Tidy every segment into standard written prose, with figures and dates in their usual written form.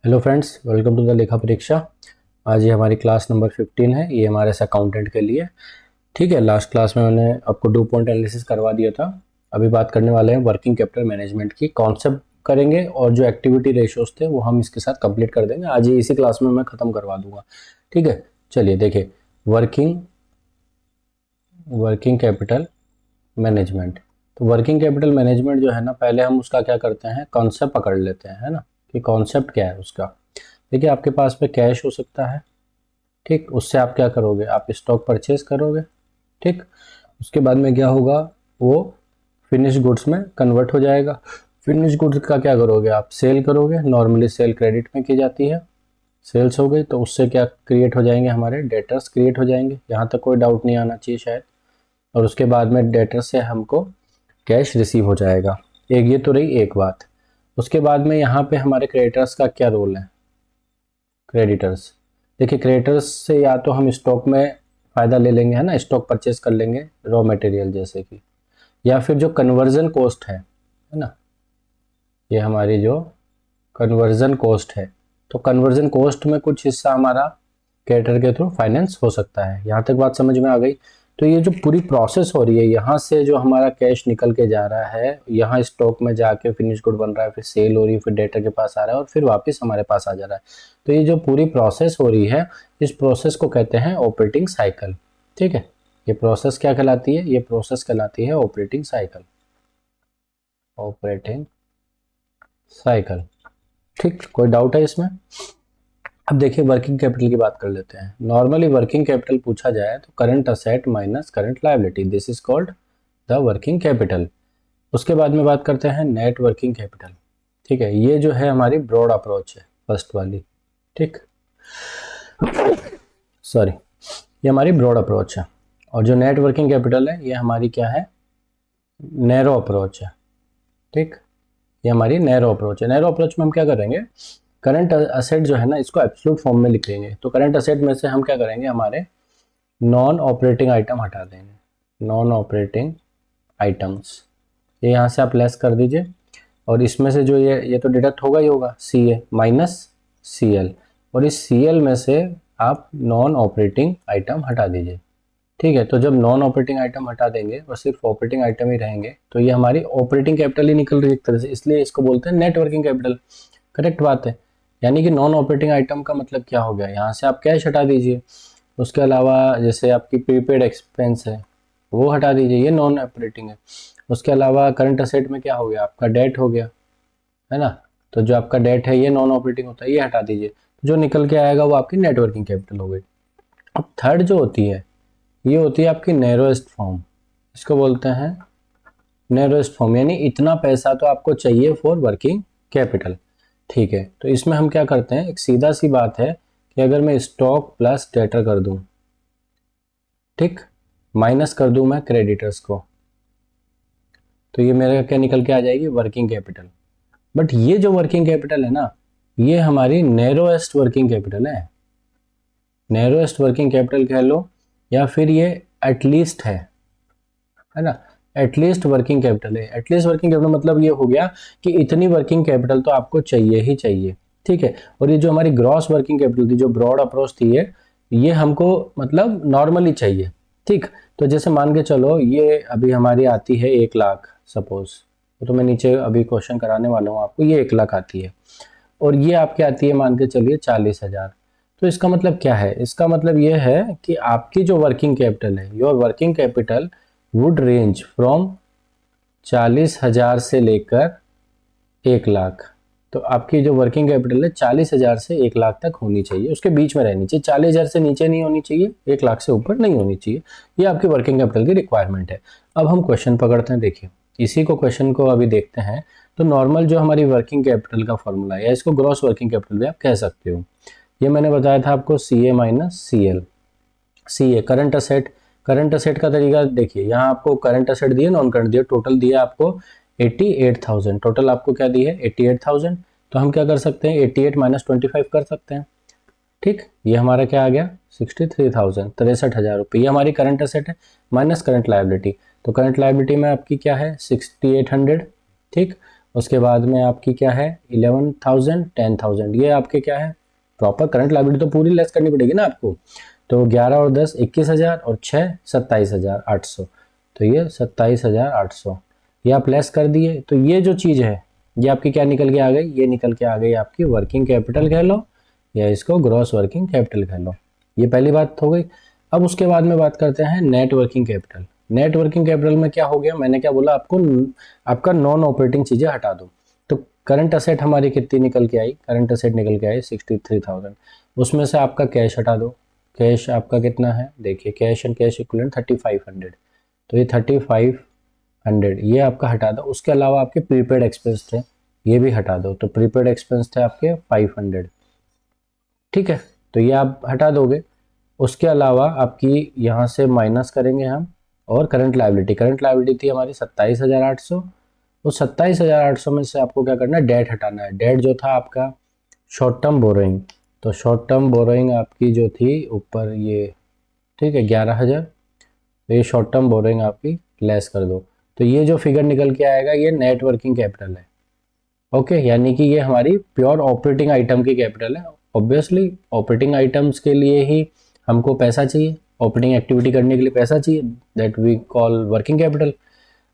Hello friends, welcome to the लेखा परीक्षा। आज ये हमारी क्लास नंबर 15 है। ये हमारे अकाउंटेंट के लिए। ठीक है, लास्ट क्लास में मैंने आपको 2 पॉइंट एनालिसिस करवा दिया था। अभी बात करने वाले हैं वर्किंग कैपिटल मैनेजमेंट की। कॉन्सेप्ट करेंगे और जो एक्टिविटी रेशियोज थे वो हम इसके साथ कंप्लीट कर देंगे। आज ये इसी क्लास में मैं ख़त्म करवा दूंगा। ठीक है, चलिए देखिए। Working working capital management. तो वर्किंग कैपिटल मैनेजमेंट जो है ना, पहले हम उसका क्या करते हैं, कॉन्सेप्ट पकड़ लेते हैं, है ना, कि कॉन्सेप्ट क्या है उसका। देखिए, आपके पास में कैश हो सकता है। ठीक, उससे आप क्या करोगे, आप स्टॉक परचेज करोगे। ठीक, उसके बाद में क्या होगा, वो फिनिश गुड्स में कन्वर्ट हो जाएगा। फिनिश गुड्स का क्या करोगे, आप सेल करोगे। नॉर्मली सेल क्रेडिट में की जाती है। सेल्स हो गई तो उससे क्या क्रिएट हो जाएंगे, हमारे डेटर्स क्रिएट हो जाएंगे। यहाँ तक कोई डाउट नहीं आना चाहिए शायद। और उसके बाद में डेटर से हमको कैश रिसीव हो जाएगा। एक ये तो रही एक बात। उसके बाद में यहाँ पे हमारे क्रेडिटर्स का क्या रोल है। क्रेडिटर्स, देखिए, क्रेडिटर्स से या तो हम स्टॉक में फ़ायदा ले लेंगे, है ना, स्टॉक परचेज कर लेंगे रॉ मटेरियल जैसे कि, या फिर जो कन्वर्जन कॉस्ट है ना, ये हमारी जो कन्वर्जन कॉस्ट है, तो कन्वर्जन कॉस्ट में कुछ हिस्सा हमारा क्रेडिटर के थ्रू फाइनेंस हो सकता है। यहाँ तक बात समझ में आ गई। तो ये जो पूरी प्रोसेस हो रही है, यहाँ से जो हमारा कैश निकल के जा रहा है, यहाँ स्टॉक में जाके फिनिश गुड बन रहा है, फिर सेल हो रही है, फिर डेटर के पास आ रहा है और फिर वापस हमारे पास आ जा रहा है। तो ये जो पूरी प्रोसेस हो रही है, इस प्रोसेस को कहते हैं ऑपरेटिंग साइकिल। ठीक है, ये प्रोसेस क्या कहलाती है, ये प्रोसेस कहलाती है ऑपरेटिंग साइकिल। Operating cycle. ठीक, कोई डाउट है इसमें। अब देखिए, वर्किंग कैपिटल की बात कर लेते हैं। नॉर्मली वर्किंग कैपिटल पूछा जाए तो current asset minus current liability, this is called the working capital. उसके बाद में बात करते हैं नेट वर्किंग कैपिटल। ठीक है, ये जो है हमारी ब्रॉड अप्रोच है, फर्स्ट वाली। ठीक, सॉरी, ये हमारी ब्रॉड अप्रोच है। और जो नेट वर्किंग कैपिटल है, ये हमारी क्या है, नैरो अप्रोच है। ठीक, ये हमारी नैरो अप्रोच है। नैरो अप्रोच में हम क्या करेंगे, करंट असेट जो है ना, इसको एब्सोल्यूट फॉर्म में लिखेंगे। तो करंट असेट में से हम क्या करेंगे, हमारे नॉन ऑपरेटिंग आइटम हटा देंगे। नॉन ऑपरेटिंग आइटम्स, ये यहाँ से आप लेस कर दीजिए। और इसमें से जो ये तो डिडक्ट होगा ही होगा, सी ए माइनस सी एल। और इस सी एल में से आप नॉन ऑपरेटिंग आइटम हटा दीजिए। ठीक है, तो जब नॉन ऑपरेटिंग आइटम हटा देंगे और सिर्फ ऑपरेटिंग आइटम ही रहेंगे, तो ये हमारी ऑपरेटिंग कैपिटल ही निकल रही है एक तरह से, इसलिए इसको बोलते हैं नेट वर्किंग कैपिटल। करेक्ट बात है। यानी कि नॉन ऑपरेटिंग आइटम का मतलब क्या हो गया, यहाँ से आप कैश हटा दीजिए। उसके अलावा जैसे आपकी प्रीपेड एक्सपेंस है, वो हटा दीजिए, ये नॉन ऑपरेटिंग है। उसके अलावा करंट असेट में क्या हो गया, आपका डेट हो गया, है ना। तो जो आपका डेट है ये नॉन ऑपरेटिंग होता है, ये हटा दीजिए। जो निकल के आएगा वो आपकी नेट वर्किंग कैपिटल हो गई। अब थर्ड जो होती है, ये होती है आपकी नैरोएस्ट फॉर्म। इसको बोलते हैं नैरोएस्ट फॉर्म, यानी इतना पैसा तो आपको चाहिए फॉर वर्किंग कैपिटल। ठीक है, तो इसमें हम क्या करते हैं, एक सीधा सी बात है कि अगर मैं स्टॉक प्लस डेटर कर दूं, ठीक, माइनस कर दूं मैं क्रेडिटर्स को, तो ये मेरा क्या निकल के आ जाएगी, वर्किंग कैपिटल। बट ये जो वर्किंग कैपिटल है ना, ये हमारी narrowest working capital narrowest working capital कह लो, या फिर ये एटलीस्ट है ना। एटलीस्ट वर्किंग कैपिटल है। एटलीस्ट वर्किंग कैपिटल मतलब ये हो गया कि इतनी वर्किंग कैपिटल तो आपको चाहिए ही चाहिए। ठीक है, और ये जो हमारी ग्रॉस वर्किंग कैपिटल थी, जो ब्रॉड अप्रोच थी, ये हमको मतलब नॉर्मली चाहिए। ठीक, तो जैसे मान के चलो, ये अभी हमारी आती है 1 लाख सपोज, तो मैं नीचे अभी क्वेश्चन कराने वाला हूँ आपको। ये 1 लाख आती है और ये आपके आती है मान के चलिए 40,000। तो इसका मतलब क्या है, इसका मतलब ये है कि आपकी जो वर्किंग कैपिटल है, your working capital would range from 40,000 से लेकर 1 लाख। तो आपकी जो वर्किंग कैपिटल है 40,000 से 1 लाख तक होनी चाहिए, उसके बीच में रहनी चाहिए। 40,000 से नीचे नहीं होनी चाहिए, 1 लाख से ऊपर नहीं होनी चाहिए। ये आपकी वर्किंग कैपिटल की रिक्वायरमेंट है। अब हम क्वेश्चन पकड़ते हैं। देखिए, इसी को क्वेश्चन को अभी देखते हैं। तो नॉर्मल जो हमारी वर्किंग कैपिटल का फॉर्मूला है, या इसको ग्रॉस वर्किंग कैपिटल भी आप कह सकते हो, ये मैंने बताया था आपको, सी ए माइनस सी एल। सी ए करंट असेट। करंट असेट का तरीका देखिए, यहाँ आपको करंट असेट दिए, नॉन करंट दिए, टोटल दिया आपको 88,000। टोटल आपको क्या दी है, 88,000। तो हम क्या कर सकते हैं, 88 माइनस 25 कर सकते हैं। ठीक, ये हमारा क्या आ गया, 63,000, 63,000 रुपये। ये हमारी करंट असेट है माइनस करंट लायबिलिटी। तो करंट लायबिलिटी में आपकी क्या है, 6,800। ठीक, उसके बाद में आपकी क्या है 11,000 10,000, ये आपके क्या है प्रॉपर करंट लायबिलिटी तो पूरी लेस करनी पड़ेगी ना आपको। तो 11 और 10 21,000 और 6 27,800, तो ये 27,800 ये आप लेस कर दिए। तो ये जो चीज़ है ये आपकी क्या निकल के आ गई, ये निकल के आ गई आपकी वर्किंग कैपिटल कह लो या इसको ग्रॉस वर्किंग कैपिटल कह लो। ये पहली बात हो गई। अब उसके बाद में बात करते हैं net working capital. Net working capital में क्या हो गया, मैंने क्या बोला आपको, आपका नॉन ऑपरेटिंग चीज़ें हटा दो। तो करंट असेट हमारी कितनी निकल के आई, करंट असेट निकल के आई 63,000, उसमें से आपका कैश हटा दो। कैश आपका कितना है, देखिए कैश एंड कैश इक्विवेलेंट 3500, तो ये 3500 ये आपका हटा दो। उसके अलावा आपके प्रीपेड एक्सपेंस थे, ये भी हटा दो। तो प्रीपेड एक्सपेंस थे आपके 500, ठीक है, तो ये आप हटा दोगे। उसके अलावा आपकी यहाँ से माइनस करेंगे हम, और करंट लायबिलिटी, करंट लायबिलिटी थी हमारी 27,800, उस 27,800 में से आपको क्या करना है, डेट हटाना है। डेट जो था आपका शॉर्ट टर्म बोरोइंग, तो शॉर्ट टर्म बोरोइंग आपकी जो थी ऊपर ये, ठीक है 11,000, तो ये शॉर्ट टर्म बोरोइंग आपकी लेस कर दो। तो ये जो फिगर निकल के आएगा ये नेट वर्किंग कैपिटल है। ओके, यानी कि ये हमारी प्योर ऑपरेटिंग आइटम की कैपिटल है। ऑब्वियसली ऑपरेटिंग आइटम्स के लिए ही हमको पैसा चाहिए, ऑपरेटिंग एक्टिविटी करने के लिए पैसा चाहिए, that we call working capital.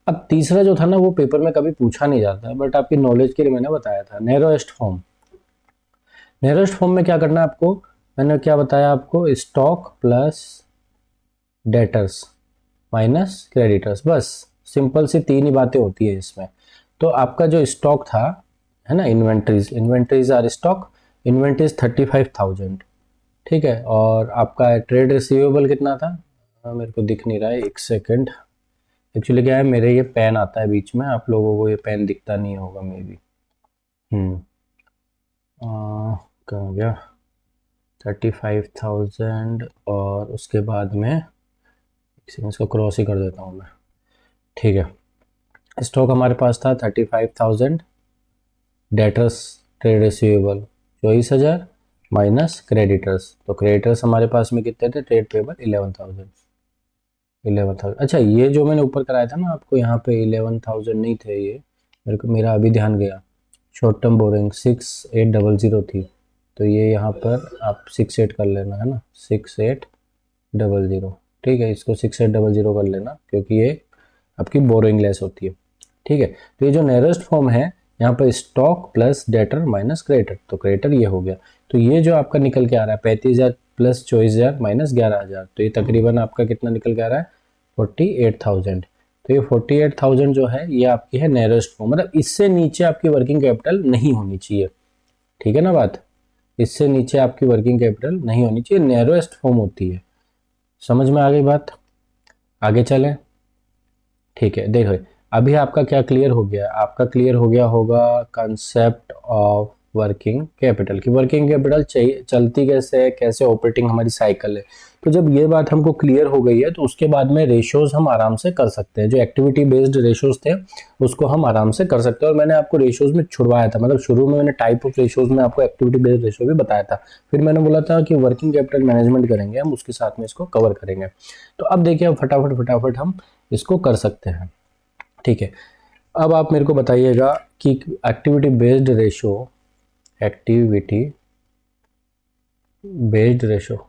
अब तीसरा जो था ना वो पेपर में कभी पूछा नहीं जाता, बट आपकी नॉलेज के लिए मैंने बताया था, नैरोएस्ट फॉर्म। नैरोएस्ट फॉर्म में क्या करना है आपको, मैंने क्या बताया आपको, stock plus debtors minus creditors, बस सिंपल सी तीन ही बातें होती है इसमें। तो आपका जो स्टॉक था है ना, inventories, inventories are stock, inventories 35,000, ठीक है। और आपका ट्रेड रिसीवेबल कितना था, मेरे को दिख नहीं रहा है, एक सेकंड। एक्चुअली क्या है, मेरे ये पेन आता है बीच में, आप लोगों को ये पेन दिखता नहीं होगा मे बी। कहाँ गया, 35,000 और उसके बाद में इसको क्रॉस ही कर देता हूँ मैं, ठीक है। स्टॉक हमारे पास था 35,000, debtors trade receivable 24,000 minus creditors, तो क्रेडिटर्स हमारे पास में कितने थे, ट्रेड पेबल 11,000। अच्छा, ये जो मैंने ऊपर कराया था ना आपको, यहाँ पे 11,000 नहीं थे ये, मेरा अभी ध्यान गया। शॉर्ट टर्म बोरिंग 6800 थी, तो ये यहाँ पर आप 68 कर लेना है ना, 6800, ठीक है, इसको 6800 कर लेना क्योंकि ये आपकी बोरिंग लेस होती है, ठीक है। तो ये जो नेरेस्ट फॉर्म है यहाँ पर stock plus debtor minus creditor, तो क्रेडिटर ये हो गया। तो ये जो आपका निकल के आ रहा है 35,000 प्लस 24,000 माइनस 11,000, तो ये तकरीबन आपका कितना निकल के आ रहा है 48,000। तो ये 48,000 जो है ये आपकी है नेरेस्ट फॉर्म, मतलब इससे नीचे आपकी वर्किंग कैपिटल नहीं होनी चाहिए, ठीक है ना बात, इससे नीचे आपकी वर्किंग कैपिटल नहीं होनी चाहिए, नैरोएस्ट फॉर्म होती है। समझ में आ गई बात, आगे चलें, ठीक है। देखो अभी आपका क्या क्लियर हो गया, आपका क्लियर हो गया होगा कंसेप्ट ऑफ वर्किंग कैपिटल की, वर्किंग कैपिटल चाहिए चलती कैसे है, कैसे ऑपरेटिंग हमारी साइकिल है। तो जब ये बात हमको क्लियर हो गई है तो उसके बाद में रेशियोज हम आराम से कर सकते हैं, जो एक्टिविटी बेस्ड रेशियोज थे उसको हम आराम से कर सकते हैं। और मैंने आपको रेशियोज में छुड़वाया था, मतलब शुरू में मैंने टाइप ऑफ रेशियोज में आपको एक्टिविटी बेस्ड रेशियो भी बताया था, फिर मैंने बोला था कि वर्किंग कैपिटल मैनेजमेंट करेंगे हम, उसके साथ में इसको कवर करेंगे। तो अब देखिए अब फटाफट फटाफट हम इसको कर सकते हैं, ठीक है। अब आप मेरे को बताइएगा कि activity based ratio, activity based ratio,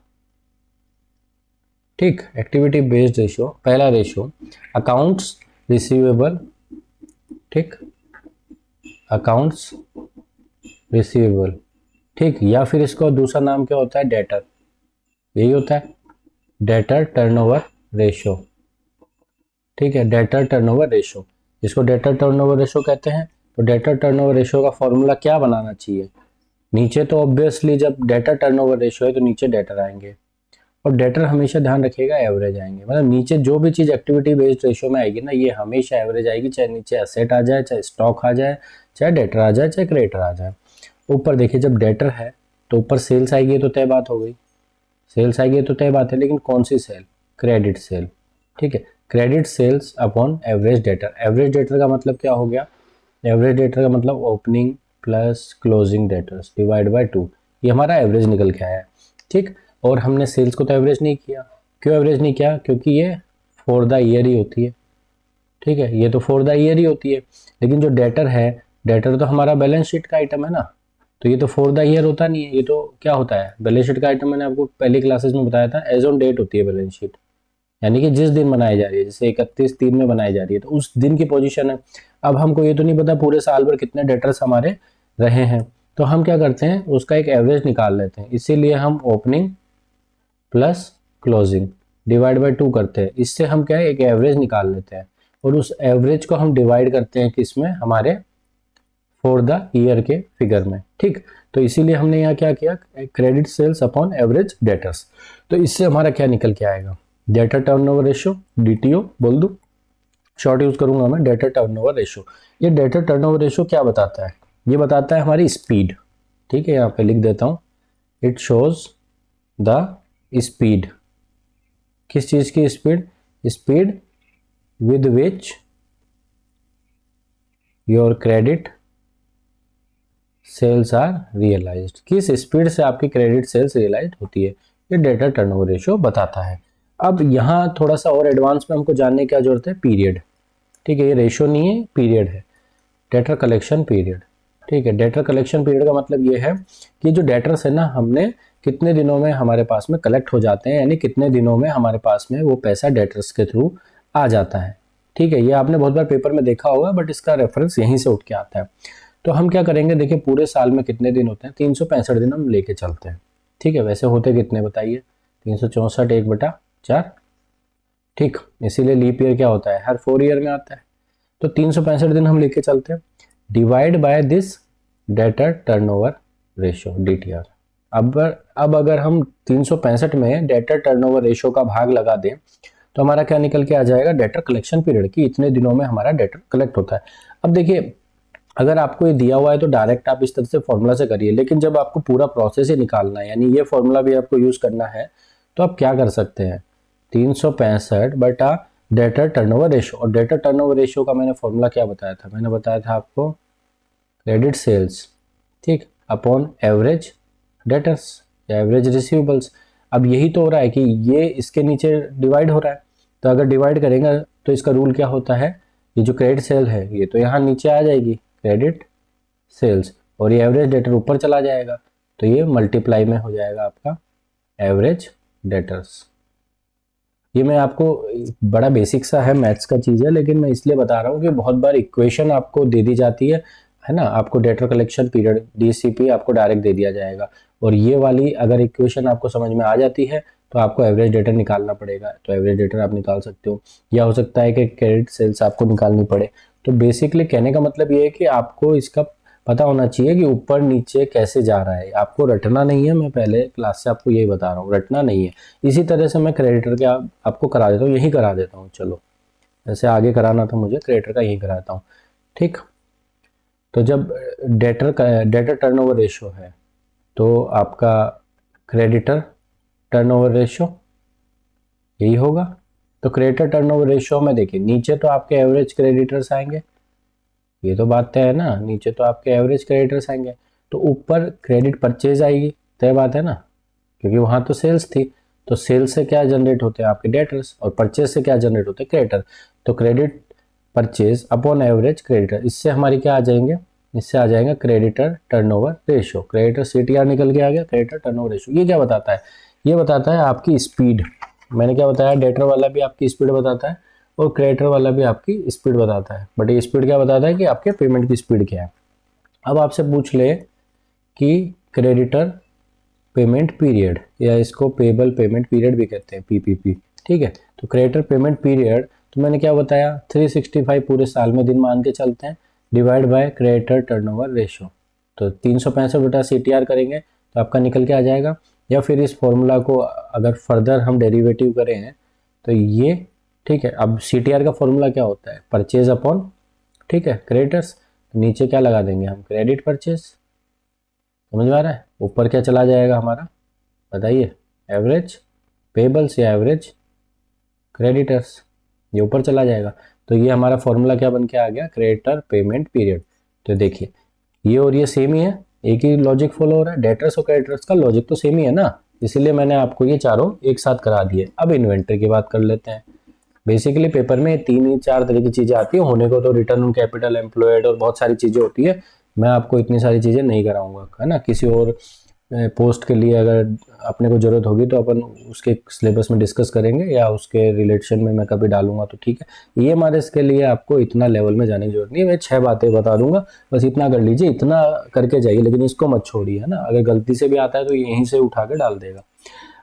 ठीक, एक्टिविटी बेस्ड रेशियो, पहला रेशियो अकाउंट्स रिसीवेबल, ठीक, अकाउंट्स रिसीवेबल, ठीक, या फिर इसको दूसरा नाम क्या होता है, डेटर, यही होता है डेटर टर्नओवर रेशियो, ठीक है, डेटर टर्नओवर रेशियो, इसको डेटर टर्नओवर रेशियो कहते हैं। तो डेटर टर्नओवर रेशियो का फॉर्मूला क्या बनाना चाहिए, नीचे तो ऑब्वियसली जब डेटर टर्नओवर रेशियो है तो नीचे डेटर आएंगे, और डेटर हमेशा ध्यान रखिएगा एवरेज आएंगे, मतलब नीचे जो भी चीज़ एक्टिविटी बेस्ड रेशियो में आएगी ना ये हमेशा एवरेज आएगी, चाहे नीचे एसेट आ जाए, चाहे स्टॉक आ जाए, चाहे डेटर आ जाए, चाहे क्रेडिटर आ जाए। ऊपर देखिए जब डेटर है तो ऊपर सेल्स आएगी तो तय बात हो गई, सेल्स आएगी तो तय बात है, लेकिन कौन सी सेल, क्रेडिट सेल, ठीक है, credit sales upon average debtor. Average debtor का मतलब क्या हो गया, एवरेज डेटर का मतलब opening plus closing debtors divide by 2, ये हमारा एवरेज निकल के आया है, ठीक। और हमने सेल्स को तो एवरेज नहीं किया, क्यों एवरेज नहीं किया, क्योंकि ये फॉर द ईयर ही होती है, ठीक है, ये तो फॉर द ईयर ही होती है। लेकिन जो डेटर है डेटर तो हमारा बैलेंस शीट का आइटम है ना, तो ये तो फॉर द ईयर होता नहीं है, ये तो क्या होता है बैलेंस शीट का आइटम। मैंने आपको पहली क्लासेस में बताया था एज ऑन डेट होती है बैलेंस शीट, यानी कि जिस दिन बनाई जा रही है, जैसे 31/3 में बनाई जा रही है तो उस दिन की पोजीशन है। अब हमको ये तो नहीं पता पूरे साल भर कितने डेटर्स हमारे रहे हैं, तो हम क्या करते हैं उसका एक एवरेज निकाल लेते हैं। इसीलिए हम opening plus closing divide by 2 करते हैं, इससे हम क्या है एक एवरेज निकाल लेते हैं और उस एवरेज को हम डिवाइड करते हैं किसमें, हमारे फॉर द ईयर के फिगर में। ठीक, तो इसीलिए हमने यहाँ क्या किया, credit sales upon average debtors. तो इससे हमारा क्या निकल के आएगा, डेटर टर्नओवर रेशियो, डीटीओ बोल दूं, शॉर्ट यूज करूंगा मैं, डेटर टर्नओवर रेशियो। ये डेटर टर्नओवर रेशियो क्या बताता है, ये बताता है हमारी स्पीड। ठीक है, यहाँ पे लिख देता हूँ, इट शोज द स्पीड, किस चीज की speed, speed with which your credit sales are realised, किस स्पीड से आपकी क्रेडिट सेल्स रियलाइज होती है, ये डेटा टर्नओवर रेशियो बताता है। अब यहाँ थोड़ा सा और एडवांस में हमको जानने की क्या जरूरत है, पीरियड। ठीक है, ये रेशियो नहीं है, पीरियड है, डेटर कलेक्शन पीरियड। ठीक है, डेटर कलेक्शन पीरियड का मतलब ये है कि जो डेटर्स है ना, हमने कितने दिनों में हमारे पास में कलेक्ट हो जाते हैं, यानी कितने दिनों में हमारे पास में वो पैसा डेटर्स के थ्रू आ जाता है। ठीक है, ये आपने बहुत बार पेपर में देखा होगा, बट इसका रेफरेंस यहीं से उठ के आता है। तो हम क्या करेंगे, देखिए पूरे साल में कितने दिन होते हैं, 365 दिन हम लेके चलते हैं। ठीक है, वैसे होते कितने बताइए, 364 1/4। ठीक, इसीलिए लीप ईयर क्या होता है, हर 4 ईयर में आता है। तो 365 दिन हम लेके चलते हैं, divide by this debtor turnover ratio, DTR. अब अगर हम 365 में डेटर टर्नओवर रेशियो का भाग लगा दें तो हमारा क्या निकल के आ जाएगा, डेटर कलेक्शन पीरियड की इतने दिनों में हमारा डेटर कलेक्ट होता है। अब देखिए, अगर आपको ये दिया हुआ है तो डायरेक्ट आप इस तरह से फॉर्मूला से करिए, लेकिन जब आपको पूरा प्रोसेस ही निकालना है, यानी ये फॉर्मूला भी आपको यूज करना है, तो आप क्या कर सकते हैं, 365 बटा डेटर टर्नओवर रेशियो। और डेटर टर्नओवर रेशियो का मैंने फॉर्मूला क्या बताया था, मैंने बताया था आपको क्रेडिट सेल्स, ठीक, अपॉन एवरेज डेटर्स या एवरेज रिसीवेबल्स। अब यही तो हो रहा है कि ये इसके नीचे डिवाइड हो रहा है, तो अगर डिवाइड करेंगे तो इसका रूल क्या होता है, ये जो क्रेडिट सेल है ये तो यहाँ नीचे आ जाएगी क्रेडिट सेल्स, और ये एवरेज डेटर ऊपर चला जाएगा, तो ये मल्टीप्लाई में हो जाएगा आपका एवरेज डेटर्स। ये मैं आपको, बड़ा बेसिक सा है, मैथ्स का चीज़ है, लेकिन मैं इसलिए बता रहा हूँ कि बहुत बार इक्वेशन आपको दे दी जाती है ना, आपको डेटर कलेक्शन पीरियड डीसीपी आपको डायरेक्ट दे दिया जाएगा, और ये वाली अगर इक्वेशन आपको समझ में आ जाती है तो आपको एवरेज डेटर निकालना पड़ेगा, तो एवरेज डेटर आप निकाल सकते हो, या हो सकता है कि क्रेडिट सेल्स आपको निकालनी पड़े। तो बेसिकली कहने का मतलब ये है कि आपको इसका पता होना चाहिए कि ऊपर नीचे कैसे जा रहा है, आपको रटना नहीं है। मैं पहले क्लास से आपको यही बता रहा हूँ, रटना नहीं है। इसी तरह से मैं क्रेडिटर के आपको करा देता हूँ, यही करा देता हूँ, चलो जैसे आगे कराना था मुझे, क्रेडिटर का यही कराता हूँ। ठीक, तो जब डेटर टर्नओवर रेशियो है तो आपका क्रेडिटर टर्नओवर रेशियो यही होगा। तो क्रेडिटर टर्नओवर रेशियो में देखिए, नीचे तो आपके एवरेज क्रेडिटर्स आएंगे, ये तो बात तय है ना, नीचे तो आपके एवरेज क्रेडिटर्स आएंगे, तो ऊपर क्रेडिट परचेज आएगी, तय बात है ना, क्योंकि वहां तो सेल्स थी, तो सेल्स से क्या जनरेट होते हैं आपके डेटर्स, और परचेज से क्या जनरेट होते हैं क्रेडिटर। तो credit purchase upon average creditor, इससे हमारी क्या आ जाएंगे, इससे आ जाएगा creditor turnover ratio. Creditor CTR निकल के आ गया, क्रेडिटर टर्नओवर रेशियो। ये क्या बताता है, ये बताता है आपकी स्पीड। मैंने क्या बताया, डेटर वाला भी आपकी स्पीड बताता है और क्रेडिटर वाला भी आपकी स्पीड बताता है, बट ये स्पीड क्या बताता है कि आपके पेमेंट की स्पीड क्या है। अब आपसे पूछ ले कि क्रेडिटर पेमेंट पीरियड, या इसको पेबल पेमेंट पीरियड भी कहते हैं, पीपीपी, ठीक है। तो क्रेडिटर पेमेंट पीरियड, तो मैंने क्या बताया, 365 पूरे साल में दिन मान के चलते हैं, divide by creditor turnover ratio. तो 365 बटा सीटीआर करेंगे तो आपका निकल के आ जाएगा, या फिर इस फॉर्मूला को अगर फर्दर हम डेरिवेटिव करें तो ये, ठीक है। अब सीटीआर का फॉर्मूला क्या होता है, परचेज अपॉन, ठीक है, क्रेडिटर्स। नीचे क्या लगा देंगे हम, क्रेडिट परचेज, समझ में आ रहा है। ऊपर क्या चला जाएगा हमारा, बताइए, एवरेज पेबल्स या एवरेज क्रेडिटर्स, ये ऊपर चला जाएगा। तो ये हमारा फॉर्मूला क्या बन के आ गया, क्रेडिटर पेमेंट पीरियड। तो देखिए ये और ये सेम ही है, एक ही लॉजिक फॉलो हो रहा है, डेटर्स और क्रेडिटर्स का लॉजिक तो सेम ही है ना, इसीलिए मैंने आपको ये चारों एक साथ करा दिए। अब इन्वेंट्री की बात कर लेते हैं। बेसिकली पेपर में 3 ही 4 तरह की चीज़ें आती है, होने को तो रिटर्न ऑन कैपिटल एम्प्लॉयड और बहुत सारी चीज़ें होती है। मैं आपको इतनी सारी चीज़ें नहीं कराऊंगा, है ना। किसी और पोस्ट के लिए अगर अपने को ज़रूरत होगी तो अपन उसके सिलेबस में डिस्कस करेंगे, या उसके रिलेशन में मैं कभी डालूंगा तो ठीक है। ये हमारे इसके लिए आपको इतना लेवल में जाने की जरूरत नहीं है, मैं 6 बातें बता दूंगा, बस इतना कर लीजिए, इतना करके जाइए, लेकिन इसको मत छोड़िए, है ना। अगर गलती से भी आता है तो यहीं से उठा के डाल देगा।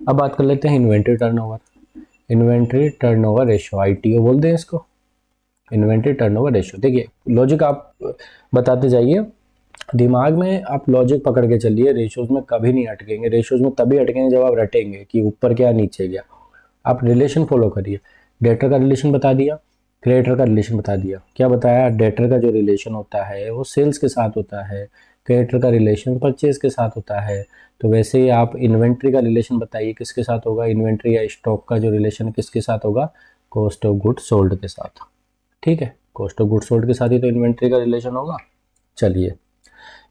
अब बात कर लेते हैं inventory turnover. Inventory turnover ratio, ITO बोलते हैं इसको, इन्वेंट्री टर्नओवर रेशियो। देखिए लॉजिक आप बताते जाइए, दिमाग में आप लॉजिक पकड़ के चलिए, रेशियोज में कभी नहीं अटकेंगे। रेशियोज में तभी अटकेंगे जब आप रटेंगे कि ऊपर क्या नीचे गया। आप रिलेशन फॉलो करिए। डेटर का रिलेशन बता दिया, क्रेडिटर का रिलेशन बता दिया। क्या बताया, डेटर का जो रिलेशन होता है वो सेल्स के साथ होता है, क्रेडिटर का रिलेशन परचेज के साथ होता है। तो वैसे ही आप इन्वेंट्री का रिलेशन बताइए किसके साथ होगा, इन्वेंट्री या स्टॉक का जो रिलेशन किसके साथ होगा, कॉस्ट ऑफ गुड सोल्ड के साथ। ठीक है, कॉस्ट ऑफ गुड सोल्ड के साथ ही तो इन्वेंट्री का रिलेशन होगा। चलिए,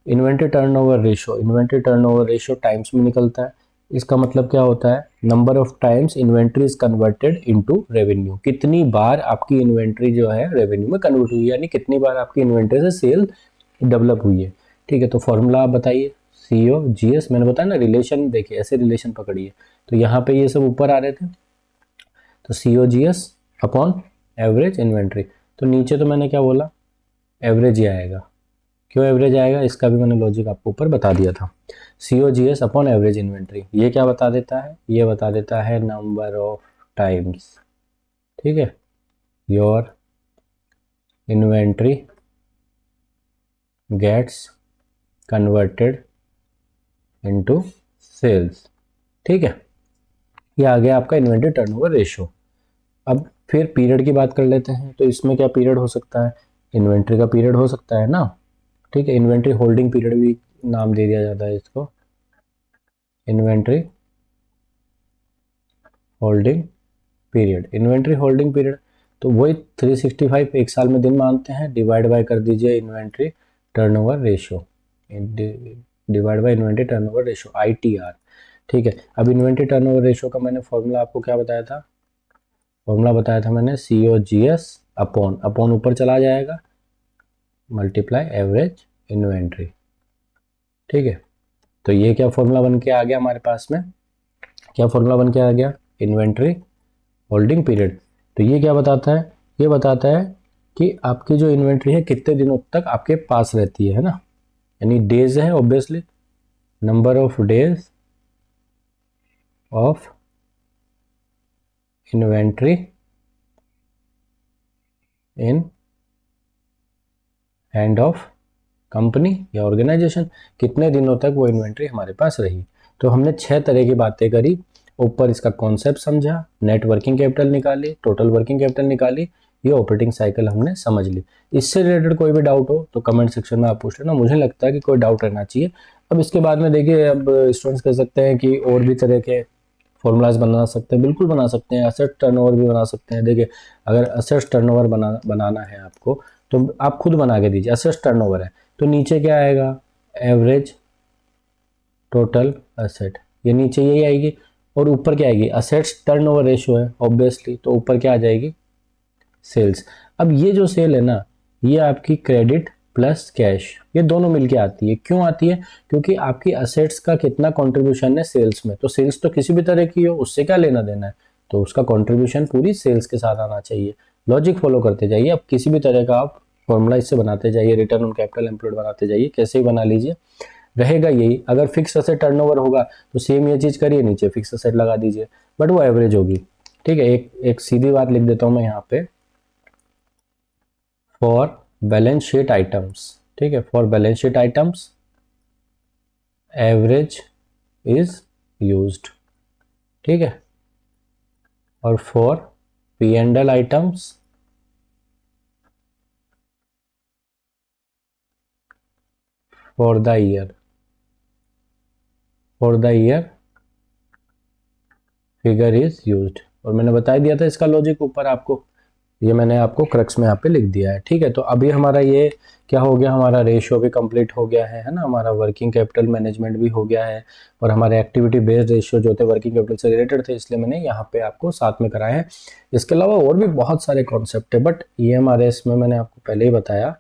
inventory turnover ratio, inventory turnover ratio times में निकलता है। इसका मतलब क्या होता है, number of times inventory is converted into revenue. कितनी बार आपकी इन्वेंट्री जो है रेवेन्यू में कन्वर्ट हुई है, यानी कितनी बार आपकी इन्वेंट्री से सेल डेवलप हुई है। ठीक है, तो फॉर्मूला आप बताइए, सीओ जीएस, मैंने बताया ना रिलेशन, देखिए ऐसे रिलेशन पकड़िए। तो यहाँ पे ये सब ऊपर आ रहे थे, तो CO GS upon average inventory. तो नीचे तो मैंने क्या बोला, एवरेज ही आएगा। क्यों एवरेज आएगा, इसका भी मैंने लॉजिक आपको ऊपर बता दिया था। CO GS upon average inventory, ये क्या बता देता है, ये बता देता है नंबर ऑफ टाइम्स। ठीक है, your inventory gets converted into sales. ठीक है, ये आ गया आपका इन्वेंट्री टर्नओवर रेशियो। अब फिर पीरियड की बात कर लेते हैं। तो इसमें क्या पीरियड हो सकता है, इन्वेंट्री का पीरियड हो सकता है ना। ठीक है, इन्वेंट्री होल्डिंग पीरियड भी नाम दे दिया जाता है इसको, inventory holding period. Inventory holding period तो वही 365 एक साल में दिन मानते हैं, डिवाइड बाय कर दीजिए inventory turnover ratio, divide by inventory turnover ratio, ITR. ठीक है, अब इन्वेंट्री टर्नओवर रेशियो का मैंने फॉर्मूला आपको क्या बताया था, फॉर्मूला बताया था मैंने सीओ जीएस अपॉन, अपॉन ऊपर चला जाएगा, मल्टीप्लाई एवरेज इन्वेंट्री। ठीक है, तो ये क्या फॉर्मूला बन के आ गया हमारे पास में, क्या फॉर्मूला बन के आ गया, इन्वेंट्री होल्डिंग पीरियड। तो ये क्या बताता है, ये बताता है कि आपकी जो इन्वेंट्री है कितने दिनों तक आपके पास रहती है ना, यानी डेज है obviously, number of days of inventory in hand of company या ऑर्गेनाइजेशन, कितने दिनों तक वो इन्वेंट्री हमारे पास रही। तो हमने 6 तरह की बातें करी, ऊपर इसका कॉन्सेप्ट समझा, नेट वर्किंग कैपिटल निकाली, टोटल वर्किंग कैपिटल निकाली, ये ऑपरेटिंग साइकिल हमने समझ ली। इससे रिलेटेड कोई भी डाउट हो तो कमेंट सेक्शन में आप पूछ लेना, मुझे लगता है कि कोई डाउट रहना चाहिए। अब इसके बाद में देखिए, अब स्टूडेंट्स कह सकते हैं कि और भी तरह के फॉर्मूलाज बना सकते हैं, बिल्कुल बना सकते हैं, असेट टर्नओवर भी बना सकते हैं। देखिए, अगर असेट टर्नओवर बनाना है आपको तो आप खुद बना के दीजिए, असेट टर्नओवर है तो नीचे क्या आएगा, एवरेज टोटल असेट, ये नीचे यही आएगी, और ऊपर क्या आएगी, असेट्स टर्नओवर रेशियो है ऑब्वियसली, तो ऊपर क्या आ जाएगी, सेल्स। अब ये जो सेल है ना, ये आपकी क्रेडिट प्लस कैश, ये दोनों मिलके आती है। क्यों आती है, क्योंकि आपकी असेट्स का कितना कंट्रीब्यूशन है सेल्स में, तो सेल्स तो किसी भी तरह की हो उससे क्या लेना देना है, तो उसका कंट्रीब्यूशन पूरी सेल्स के साथ आना चाहिए। लॉजिक फॉलो करते जाइए, अब किसी भी तरह का आप फॉर्मूला इससे बनाते जाइए, रिटर्न ऑन कैपिटल एम्प्लॉयड बनाते जाइए, कैसे ही बना लीजिए, रहेगा यही। अगर फिक्स असेट टर्नओवर होगा तो सेम ये चीज करिए, नीचे फिक्स असेट लगा दीजिए, बट वो एवरेज होगी। ठीक है, एक सीधी बात लिख देता हूं मैं यहाँ पे, फॉर बैलेंस शीट आइटम्स। ठीक है, for balance sheet items average is used. ठीक है, और for P and L items for the year, for the year figure is used. और मैंने बता दिया था इसका लॉजिक ऊपर आपको, ये मैंने आपको क्रक्स में यहाँ पे लिख दिया है, ठीक है। तो अभी हमारा ये क्या हो गया, हमारा रेशियो भी कंप्लीट हो गया है ना, हमारा वर्किंग कैपिटल मैनेजमेंट भी हो गया है, और हमारे एक्टिविटी बेस्ड रेशियो जो थे वर्किंग कैपिटल से रिलेटेड थे, इसलिए मैंने यहाँ पे आपको साथ में कराए हैं। इसके अलावा और भी बहुत सारे कॉन्सेप्ट है, बट EMRS में मैंने आपको पहले ही बताया,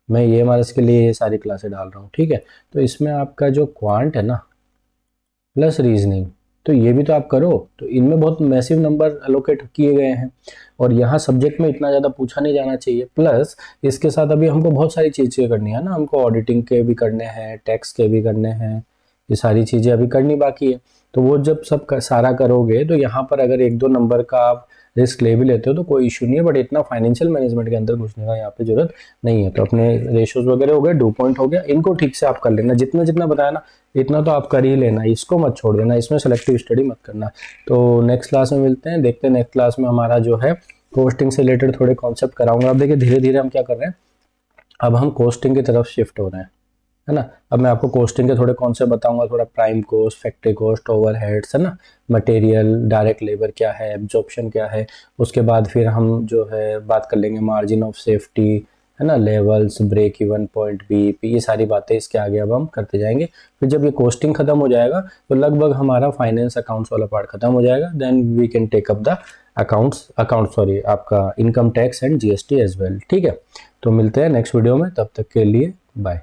मैं EMRS के लिए ये सारी क्लासें डाल रहा हूँ, ठीक है। तो इसमें आपका जो क्वांट है ना प्लस रीजनिंग, तो ये भी तो आप करो, तो इनमें बहुत मैसिव नंबर एलोकेट किए गए हैं, और यहाँ सब्जेक्ट में इतना ज़्यादा पूछा नहीं जाना चाहिए। प्लस इसके साथ अभी हमको बहुत सारी चीज़ें करनी है ना, हमको ऑडिटिंग के भी करने हैं, टैक्स के भी करने हैं, ये सारी चीज़ें अभी करनी बाकी है। तो वो जब सब सारा करोगे तो यहाँ पर अगर 1-2 नंबर का आप रिस्क ले भी लेते हो तो कोई इशू नहीं है, बट इतना फाइनेंशियल मैनेजमेंट के अंदर घुसने का यहाँ पे जरूरत नहीं है। तो अपने रेशियोज वगैरह हो गए, ड्यू पॉइंट हो गया, इनको ठीक से आप कर लेना, जितना जितना बताया ना इतना तो आप कर ही लेना, इसको मत छोड़ देना, इसमें सेलेक्टिव स्टडी मत करना। तो नेक्स्ट क्लास में मिलते हैं, देखते हैं नेक्स्ट क्लास में हमारा जो है कोस्टिंग से रिलेटेड थोड़े कॉन्सेप्ट कराऊंगा। अब देखिए धीरे धीरे हम क्या कर रहे हैं, अब हम कोस्टिंग की तरफ शिफ्ट हो रहे हैं, है ना। अब मैं आपको कोस्टिंग के थोड़े कॉन्सेप्ट बताऊंगा, थोड़ा prime cost, factory cost, overheads, है ना, मटेरियल, डायरेक्ट लेबर क्या है, एब्जॉर्प्शन क्या है। उसके बाद फिर हम जो है बात कर लेंगे मार्जिन ऑफ सेफ्टी, है ना, levels, break even point, BEP, ये सारी बातें इसके आगे अब हम करते जाएंगे। फिर जब ये कोस्टिंग खत्म हो जाएगा तो लगभग हमारा फाइनेंस अकाउंट्स वाला पार्ट खत्म हो जाएगा, then we can take up the account आपका income tax and GST as well, ठीक है। तो मिलते हैं नेक्स्ट वीडियो में, तब तक के लिए बाय।